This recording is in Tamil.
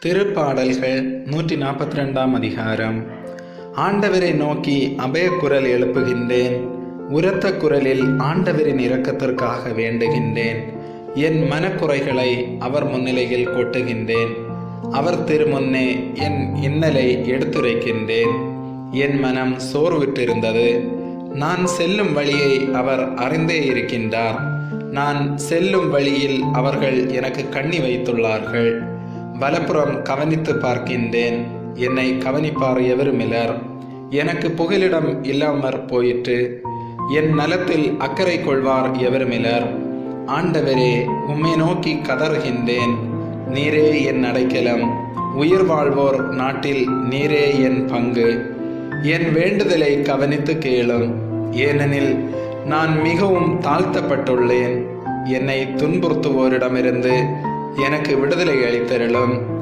திருப்பாடல்கள் 142 அதிகாரம். ஆண்டவரை நோக்கி அபயக்குரல் எழுப்புகின்றேன். உரத்த குரலில் ஆண்டவரின் இரக்கத்திற்காக வேண்டுகின்றேன். என் மனக்குறைகளை அவர் முன்னிலையில் கொட்டுகின்றேன். அவர் திருமுன்னே என் இன்னலை எடுத்துரைக்கின்றேன். என் மனம் சோர்வுற்றிருந்தது. நான் செல்லும் வழியை அவர் அறிந்தே இருக்கின்றார். நான் செல்லும் வழியில் அவர்கள் எனக்கு கண்ணி வைத்துள்ளார்கள். வலப்புறம் கவனித்து பார்க்கின்றேன். என்னை கவனிப்பார் எவருமிலர். எனக்கு புகலிடம் இல்லாமற் போயிற்று. என் நலத்தில் அக்கறை கொள்வார் எவருமிலர். ஆண்டவரே, உம்மை நோக்கி கதறுகின்றேன். நீரே என் அடைக்கலம். உயிர் வாழ்வோர் நாட்டில் நீரே என் பங்கு. என் வேண்டுதலை கவனித்து கேளும். ஏனெனில் நான் மிகவும் தாழ்த்தப்பட்டுள்ளேன். என்னை துன்புறுத்துவோரிடமிருந்து எனக்கு விடுதலை அளித்தருளும்.